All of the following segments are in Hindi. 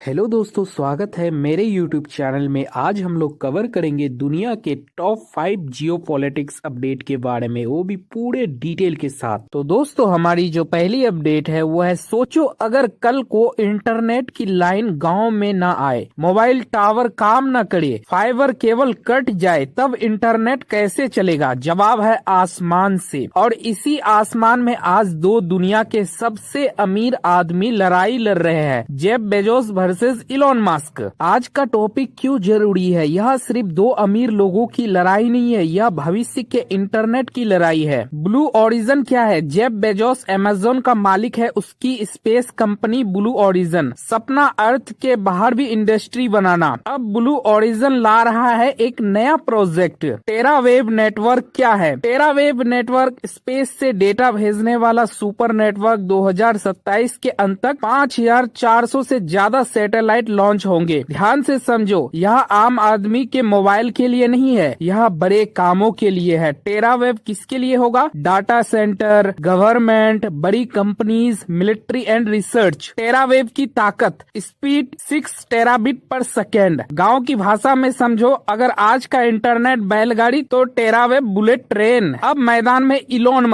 हेलो दोस्तों, स्वागत है मेरे YouTube चैनल में। आज हम लोग कवर करेंगे दुनिया के टॉप 5 जियो पॉलिटिक्स अपडेट के बारे में, वो भी पूरे डिटेल के साथ। तो दोस्तों, हमारी जो पहली अपडेट है वो है, सोचो अगर कल को इंटरनेट की लाइन गांव में ना आए, मोबाइल टावर काम ना करे, फाइबर केबल कट जाए, तब इंटरनेट कैसे चलेगा? जवाब है आसमान से। और इसी आसमान में आज दो दुनिया के सबसे अमीर आदमी लड़ाई लड़ रहे हैं, Jeff Bezos versus Elon Musk. आज का टॉपिक क्यों जरूरी है? यह सिर्फ दो अमीर लोगों की लड़ाई नहीं है, यह भविष्य के इंटरनेट की लड़ाई है। ब्लू ओरिजिन क्या है? जेफ बेजोस अमेज़न का मालिक है, उसकी स्पेस कंपनी ब्लू ओरिजिन। सपना अर्थ के बाहर भी इंडस्ट्री बनाना। अब ब्लू ओरिजिन ला रहा है एक नया प्रोजेक्ट, टेरावेव नेटवर्क। क्या है टेरावेव नेटवर्क? स्पेस से डेटा भेजने वाला सुपर नेटवर्क। 2027 के अंत तक 5400 से ज्यादा सैटेलाइट लॉन्च होंगे। ध्यान से समझो, यह आम आदमी के मोबाइल के लिए नहीं है, यह बड़े कामों के लिए है। टेरावेव किसके लिए होगा? डाटा सेंटर, गवर्नमेंट, बड़ी कंपनीज, मिलिट्री एंड रिसर्च। टेरावेव की ताकत, स्पीड 6 टेराबिट पर सेकेंड। गांव की भाषा में समझो, अगर आज का इंटरनेट बैलगाड़ी तो टेरावेव बुलेट ट्रेन। अब मैदान में इलॉन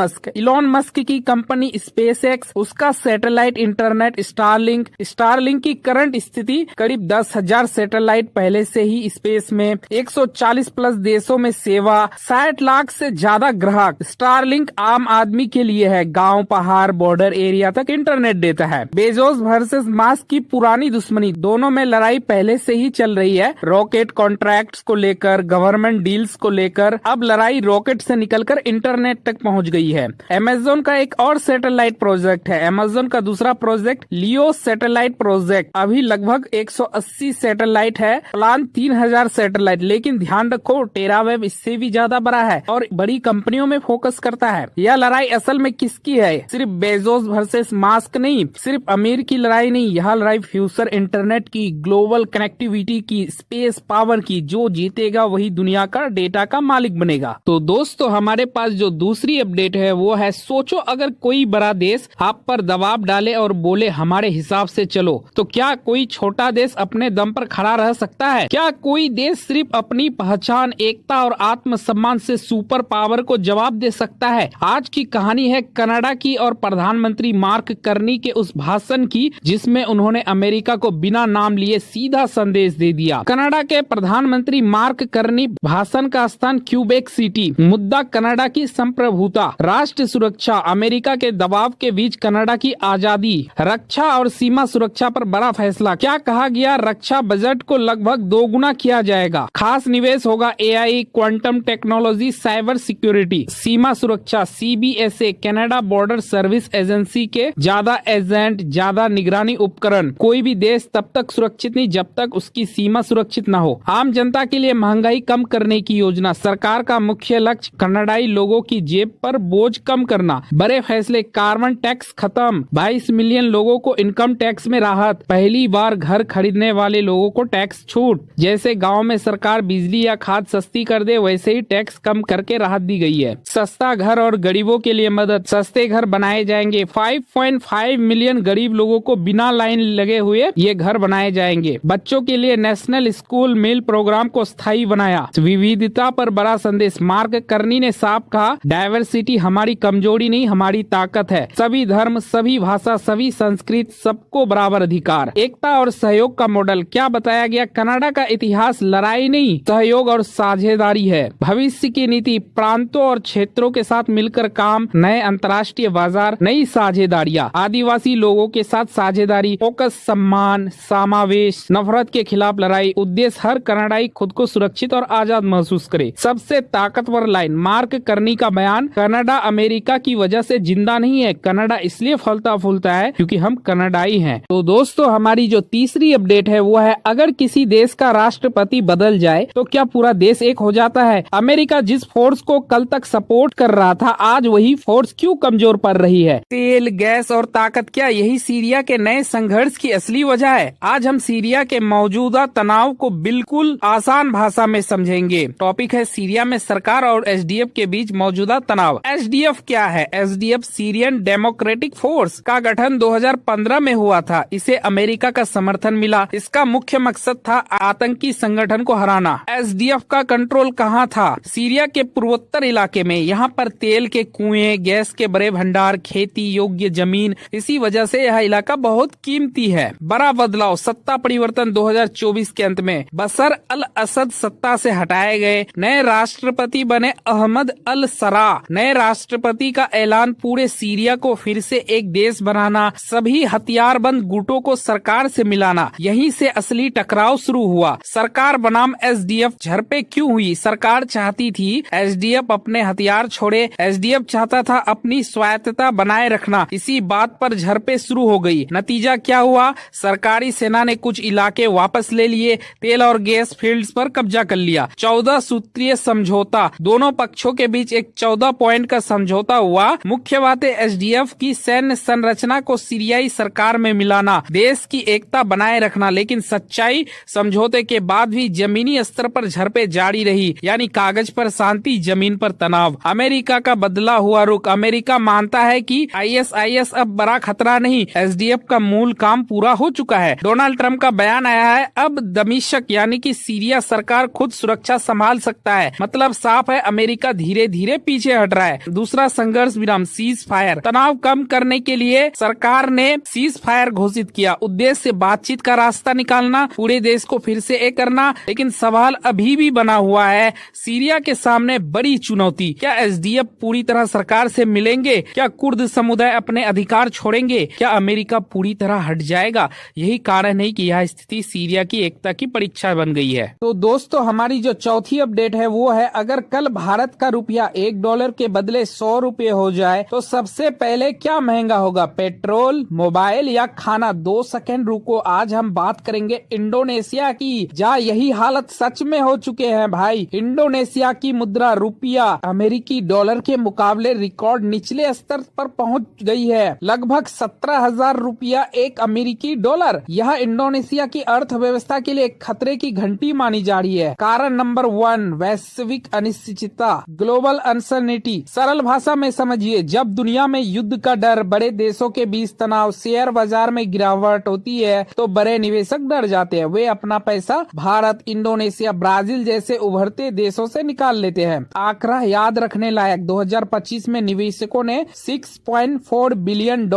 मस्क की कंपनी स्पेसएक्स, उसका सैटेलाइट इंटरनेट स्टारलिंक की करंट स्थिति करीब 10,000 सैटेलाइट पहले से ही स्पेस में, 140 प्लस देशों में सेवा, 60 लाख से ज्यादा ग्राहक। स्टारलिंक आम आदमी के लिए है, गांव, पहाड़, बॉर्डर एरिया तक इंटरनेट देता है। बेजोस वर्सेस मस्क की पुरानी दुश्मनी, दोनों में लड़ाई पहले से ही चल रही है। रॉकेट कॉन्ट्रैक्ट्स को लेकर, गवर्नमेंट डील्स को लेकर। अब लड़ाई रॉकेट से निकलकर इंटरनेट तक पहुंच गई है। अमेज़न का एक और सैटेलाइट प्रोजेक्ट है, अमेज़न का दूसरा प्रोजेक्ट लियो सैटेलाइट प्रोजेक्ट। अभी लगभग 180 सैटेलाइट है, प्लान 3000 सैटेलाइट। लेकिन ध्यान रखो, टेरावेव इससे भी ज्यादा बड़ा है और बड़ी कंपनियों में फोकस करता है। यह लड़ाई असल में किसकी है? सिर्फ बेजोस वर्सेस मस्क नहीं, सिर्फ अमीर की लड़ाई नहीं, यह लड़ाई फ्यूचर इंटरनेट की, ग्लोबल कनेक्टिविटी की, स्पेस पावर की। जो जीतेगा वही दुनिया का डेटा का मालिक बनेगा। तो दोस्तों, हमारे पास जो दूसरी अपडेट है वो है, सोचो अगर कोई बड़ा देश आप पर दबाव डाले और बोले हमारे हिसाब से चलो, तो क्या कोई छोटा देश अपने दम पर खड़ा रह सकता है? क्या कोई देश सिर्फ अपनी पहचान, एकता और आत्मसम्मान से सुपर पावर को जवाब दे सकता है? आज की कहानी है कनाडा की और प्रधानमंत्री मार्क कार्नी के उस भाषण की, जिसमें उन्होंने अमेरिका को बिना नाम लिए सीधा संदेश दे दिया। कनाडा के प्रधानमंत्री मार्क कार्नी भाषण का स्थान क्यूबेक सिटी। मुद्दा कनाडा की संप्रभुता, राष्ट्र सुरक्षा, अमेरिका के दबाव के बीच कनाडा की आजादी, रक्षा और सीमा सुरक्षा पर बड़ा फैसला। क्या कहा गया? रक्षा बजट को लगभग 2 गुना किया जाएगा। खास निवेश होगा AI, quantum technology, cyber security. सीमा सुरक्षा, CBSA Canada border service agency के ज्यादा एजेंट, ज्यादा निगरानी उपकरण। कोई भी देश तब तक सुरक्षित नहीं जब तक उसकी सीमा सुरक्षित न हो। आम जनता के लिए महंगाई कम करने की योजना, सरकार का मुख्य लक्ष्य कनाडाई लोगों की जेब पर बोझ कम करना। बड़े फैसले, कार्बन टैक्स खत्म, 22 मिलियन लोगों को इनकम टैक्स में राहत, पहली बार घर खरीदने वाले लोगों को टैक्स छूट। जैसे गांव में सरकार बिजली या खाद सस्ती कर दे, वैसे ही टैक्स कम करके राहत दी गई है। सस्ता घर और गरीबों के लिए मदद, सस्ते घर बनाए जाएंगे। 5.5 मिलियन गरीब लोगों को बिना लाइन लगे हुए ये घर बनाए जाएंगे। बच्चों के लिए नेशनल स्कूल मील प्रोग्राम को स्थायी बनाया। विविधता पर बड़ा संदेश, मार्क कार्नी ने साफ कहा, डायवर्सिटी हमारी कमजोरी नहीं, हमारी ताकत है। सभी धर्म, सभी भाषा, सभी संस्कृति, सबको बराबर अधिकार। एकता और सहयोग का मॉडल। क्या बताया गया? कनाडा का इतिहास लड़ाई नहीं, सहयोग और साझेदारी है। भविष्य की नीति, प्रांतों और क्षेत्रों के साथ मिलकर काम, नए अंतर्राष्ट्रीय बाजार, नई साझेदारियां। आदिवासी लोगों के साथ साझेदारी, फोकस सम्मान, समावेश, नफरत के खिलाफ लड़ाई। उद्देश्य हर कनाडाई खुद को सुरक्षित और आजाद महसूस करे। सबसे ताकतवर लाइन, मार्क कार्नी का बयान, कनाडा अमेरिका की वजह से जिंदा नहीं है, कनाडा इसलिए फलता फूलता है क्योंकि हम कनाडाई हैं। तो दोस्तों, हमारी जो तीसरी अपडेट है वो है, अगर किसी देश का राष्ट्रपति बदल जाए तो क्या पूरा देश एक हो जाता है? अमेरिका जिस फोर्स को कल तक सपोर्ट कर रहा था, आज वही फोर्स क्यों कमजोर पड़ रही है? तेल, गैस और ताकत, क्या यही सीरिया के नए संघर्ष की असली वजह है? आज हम सीरिया के मौजूदा तनाव को बिल्कुल आसान भाषा में समझेंगे। टॉपिक है सीरिया में सरकार और एसडीएफ के बीच मौजूदा तनाव। एसडीएफ क्या है? एसडीएफ सीरियन डेमोक्रेटिक फोर्स का गठन 2015 में हुआ था। इसे अमेरिका का समर्थन मिला। इसका मुख्य मकसद था आतंकी संगठन को हराना। एसडीएफ का कंट्रोल कहाँ था? सीरिया के पूर्वोत्तर इलाके में। यहाँ पर तेल के कुएं, गैस के बड़े भंडार, खेती योग्य जमीन, इसी वजह से यह इलाका बहुत कीमती है। बड़ा बदलाव, सत्ता परिवर्तन 2024 के अंत में बशर अल असद सत्ता से हटाए गए। नए राष्ट्रपति बने अहमद अल सरा। नए राष्ट्रपति का ऐलान, पूरे सीरिया को फिर से एक देश बनाना, सभी हथियारबंद गुटों को सरकार से मिलाना। यहीं से असली टकराव शुरू हुआ। सरकार बनाम एसडीएफ झड़पें क्यों हुई? सरकार चाहती थी एसडीएफ अपने हथियार छोड़े। एसडीएफ चाहता था अपनी स्वायत्तता बनाए रखना। इसी बात पर झड़पें शुरू हो गई। नतीजा क्या हुआ? सरकारी सेना ने कुछ इलाके वापस ले लिए, तेल और गैस फील्ड्स पर कब्जा कर लिया। 14 सूत्रीय समझौता, दोनों पक्षों के बीच एक 14 पॉइंट का समझौता हुआ। मुख्य बातें, एसडीएफ की सैन्य संरचना को सीरियाई सरकार में मिलाना, देश की एकता बनाए रखना। लेकिन सच्चाई, समझौते के बाद भी जमीनी स्तर पर झड़पें जारी रही, यानी कागज पर शांति, जमीन पर तनाव। अमेरिका का बदला हुआ रुख। अमेरिका मानता है कि आईएसआईएस अब बड़ा खतरा नहीं, एसडीएफ का मूल काम पूरा हो चुका है। डोनाल्ड ट्रंप का बयान आया है, अब दमिश्क यानी कि सीरिया सरकार खुद सुरक्षा संभाल सकता है। मतलब साफ है, अमेरिका धीरे धीरे पीछे हट रहा है। दूसरा संघर्ष विराम, सीज फायर। तनाव कम करने के लिए सरकार ने सीज फायर घोषित किया। उद्देश्य बातचीत का रास्ता निकालना, पूरे देश को फिर से एक करना। लेकिन सवाल अभी भी बना हुआ है, सीरिया के सामने बड़ी चुनौती। क्या एसडीएफ पूरी तरह सरकार से मिलेंगे? क्या कुर्द समुदाय अपने अधिकार छोड़ेंगे? क्या अमेरिका पूरी तरह हट जाएगा? यही कारण है कि यह स्थिति सीरिया की एकता की परीक्षा बन गई है। तो दोस्तों, हमारी जो चौथी अपडेट है वो है, अगर कल भारत का रुपया $1 के बदले 100 रुपए हो जाए तो सबसे पहले क्या महंगा होगा? पेट्रोल, मोबाइल या खाना? 2 सेकंड रुको, आज हम बात करेंगे इंडोनेशिया की, जहाँ यही हालत सच में हो चुके हैं भाई। इंडोनेशिया की मुद्रा रुपया अमेरिकी डॉलर के मुकाबले रिकॉर्ड निचले स्तर पर पहुंच गई है। लगभग 17,000 रुपया एक अमेरिकी डॉलर। यह इंडोनेशिया की अर्थव्यवस्था के लिए एक खतरे की घंटी मानी जा रही है। कारण नंबर 1, वैश्विक अनिश्चितता, ग्लोबल अनसर्टेनिटी। सरल भाषा में समझिए, जब दुनिया में युद्ध का डर, बड़े देशों के बीच तनाव, शेयर बाजार में गिरावट होती है तो बड़े निवेशक डर जाते हैं। वे अपना पैसा भारत, इंडोनेशिया, ब्राजील जैसे उभरते देशों से निकाल लेते हैं। आंकड़ा याद रखने लायक, 2025 में निवेशकों ने $6.4 बिलियन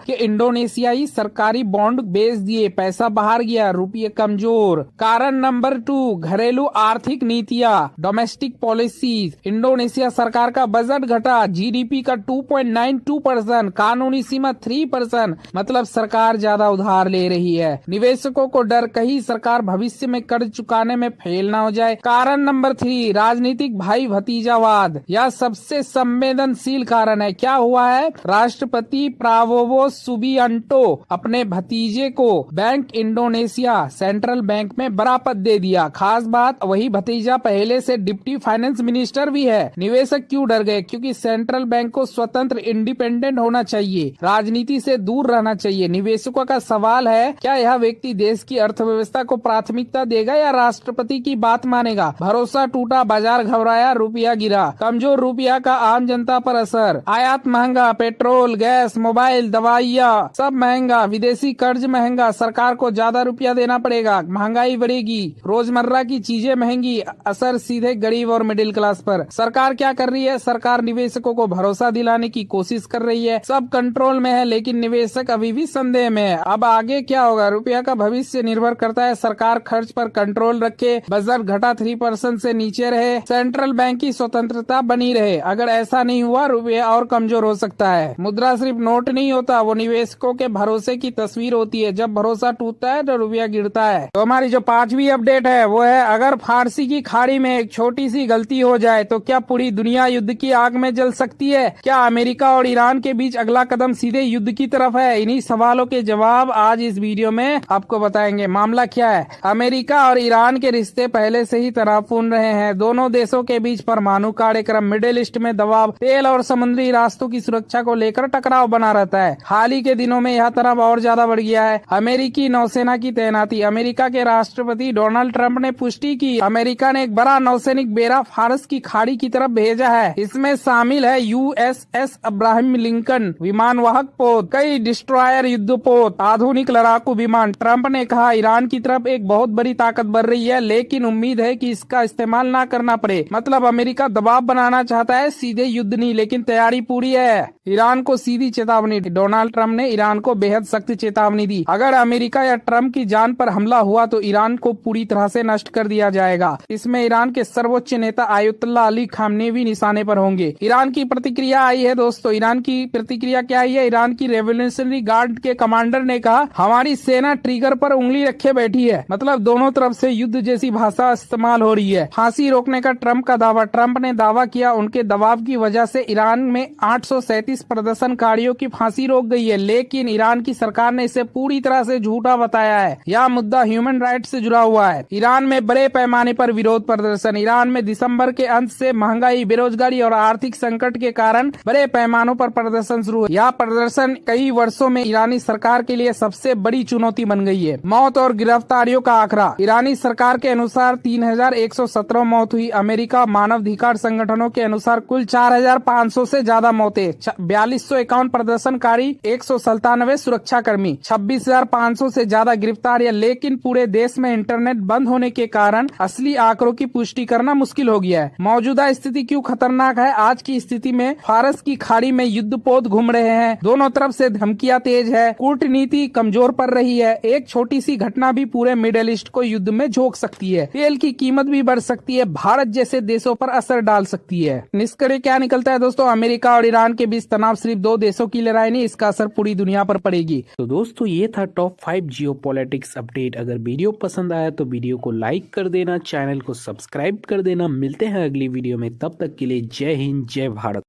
के इंडोनेशियाई सरकारी बॉन्ड बेच दिए। पैसा बाहर गया, रुपये कमजोर। कारण नंबर 2, घरेलू आर्थिक नीतियाँ, डोमेस्टिक पॉलिसीज। इंडोनेशिया सरकार का बजट घटा, जीडीपी का 2.92%, कानूनी सीमा 3%, मतलब सरकार ज्यादा उधार ले रही है। निवेशकों को डर, कहीं सरकार भविष्य में कर्ज चुकाने में फेल ना हो जाए। कारण नंबर 3, राजनीतिक भाई भतीजावाद। यह सबसे संवेदनशील कारण है। क्या हुआ है? राष्ट्रपति प्राबोवो सुबियांटो अपने भतीजे को बैंक इंडोनेशिया सेंट्रल बैंक में बड़ा पद दे दिया। खास बात, वही भतीजा पहले से डिप्टी फाइनेंस मिनिस्टर भी है। निवेशक क्यों डर गए? क्योंकि सेंट्रल बैंक को स्वतंत्र, इंडिपेंडेंट होना चाहिए, राजनीति से दूर रहना चाहिए। निवेशकों का सवाल है, क्या यह व्यक्ति देश की अर्थव्यवस्था को प्राथमिकता देगा या राष्ट्रपति की बात मानेगा? भरोसा टूटा, बाजार घबराया, रुपया गिरा। कमजोर रुपया का आम जनता पर असर। आयात महंगा, पेट्रोल, गैस, मोबाइल, दवाइयाँ सब महंगा। विदेशी कर्ज महंगा, सरकार को ज्यादा रुपया देना पड़ेगा। महंगाई बढ़ेगी, रोजमर्रा की चीजें महंगी। असर सीधे गरीब और मिडिल क्लास पर। सरकार क्या कर रही है? सरकार निवेशकों को भरोसा दिलाने की कोशिश कर रही है। सब कंट्रोल में है, लेकिन निवेशक अभी भी संदेह में है। अब आगे क्या होगा? रुपया का भविष्य निर्भर करता है सरकार खर्च पर कंट्रोल रखे, बजट घटा 3% से नीचे रहे, सेंट्रल बैंक की स्वतंत्रता बनी रहे। अगर ऐसा नहीं हुआ, रुपया और कमजोर हो सकता है। मुद्रा सिर्फ नोट नहीं होता, वो निवेशकों के भरोसे की तस्वीर होती है। जब भरोसा टूटता है तो रुपया गिरता है। तो हमारी जो 5वीं अपडेट है वो है, अगर फारसी की खाड़ी में एक छोटी सी गलती हो जाए तो क्या पूरी दुनिया युद्ध की आग में जल सकती है? क्या अमेरिका और ईरान के बीच अगला कदम सीधे युद्ध की तरफ है? इन्हीं सवालों के जवाब आज इस वीडियो में आपको बताएंगे। मामला क्या है? अमेरिका और ईरान के रिश्ते पहले से ही तनावपूर्ण रहे हैं। दोनों देशों के बीच परमाणु कार्यक्रम, मिडिल ईस्ट में दबाव, तेल और समुद्री रास्तों की सुरक्षा को लेकर टकराव बना रहता है। हाल ही के दिनों में यह तनाव और ज्यादा बढ़ गया है। अमेरिकी नौसेना की तैनाती, अमेरिका के राष्ट्रपति डोनाल्ड ट्रंप ने पुष्टि की, अमेरिका ने एक बड़ा नौसैनिक बेड़ा फारस की खाड़ी की तरफ भेजा है। इसमें शामिल है USS अब्राहम लिंकन विमानवाहक पोत, कई डिस्ट्रॉयर युद्धपोत, आधुनिक लड़ाकू लड़ाकू विमान। ट्रंप ने कहा ईरान की तरफ एक बहुत बड़ी ताकत बढ़ रही है, लेकिन उम्मीद है कि इसका इस्तेमाल ना करना पड़े। मतलब अमेरिका दबाव बनाना चाहता है, सीधे युद्ध नहीं, लेकिन तैयारी पूरी है। ईरान को सीधी चेतावनी। डोनाल्ड ट्रंप ने ईरान को बेहद सख्त चेतावनी दी। अगर अमेरिका या ट्रंप की जान पर हमला हुआ तो ईरान को पूरी तरह से नष्ट कर दिया जाएगा। इसमें ईरान के सर्वोच्च नेता आयतुल्लाह अली खामनेई भी निशाने पर होंगे। ईरान की प्रतिक्रिया आई है दोस्तों। ईरान की प्रतिक्रिया क्या आई है? ईरान की रेवोल्यूशनरी गार्ड के कमांडर ने कहा हमारी सेना ट्रिगर पर उंगली रखे बैठी है। मतलब दोनों तरफ से युद्ध जैसी भाषा इस्तेमाल हो रही है। फांसी रोकने का ट्रंप का दावा। ट्रंप ने दावा किया उनके दबाव की वजह से ईरान में 837 प्रदर्शनकारियों की फांसी रोक गई है, लेकिन ईरान की सरकार ने इसे पूरी तरह से झूठा बताया है। यह मुद्दा ह्यूमन राइट से जुड़ा हुआ है। ईरान में बड़े पैमाने पर विरोध प्रदर्शन। ईरान में दिसंबर के अंत से महंगाई, बेरोजगारी और आर्थिक संकट के कारण बड़े पैमानों पर प्रदर्शन शुरू हुए। यह प्रदर्शन कई वर्षों में ईरानी सरकार के लिए सबसे बड़ी चुनौती बन गई है। मौत और गिरफ्तारियों का आंकड़ा। ईरानी सरकार के अनुसार 3117 मौत हुई। अमेरिका मानवाधिकार संगठनों के अनुसार कुल 4500 से ज्यादा मौतें। 4251 प्रदर्शनकारी, 197 सुरक्षाकर्मी, 26,500 से ज्यादा गिरफ्तारियां। लेकिन पूरे देश में इंटरनेट बंद होने के कारण असली आंकड़ों की पुष्टि करना मुश्किल हो गया है। मौजूदा स्थिति क्यों खतरनाक है? आज की स्थिति में फारस की खाड़ी में युद्धपोत घूम रहे हैं। दोनों तरफ से धमकियां तेज है। कूटनीति कमजोर पड़ रही है। एक छोटी सी घटना भी पूरे मिडिल ईस्ट को युद्ध में झोंक सकती है। तेल की कीमत भी बढ़ सकती है। भारत जैसे देशों पर असर डाल सकती है। निष्कर्ष क्या निकलता है दोस्तों? अमेरिका और ईरान के बीच तनाव सिर्फ दो देशों की लड़ाई नहीं, इसका असर पूरी दुनिया पर पड़ेगी। तो दोस्तों ये था टॉप 5 जियोपॉलिटिक्स अपडेट। अगर वीडियो पसंद आया तो वीडियो को लाइक कर देना, चैनल को सब्सक्राइब कर देना। मिलते हैं अगली वीडियो में, तब तक के लिए जय हिंद, जय भारत।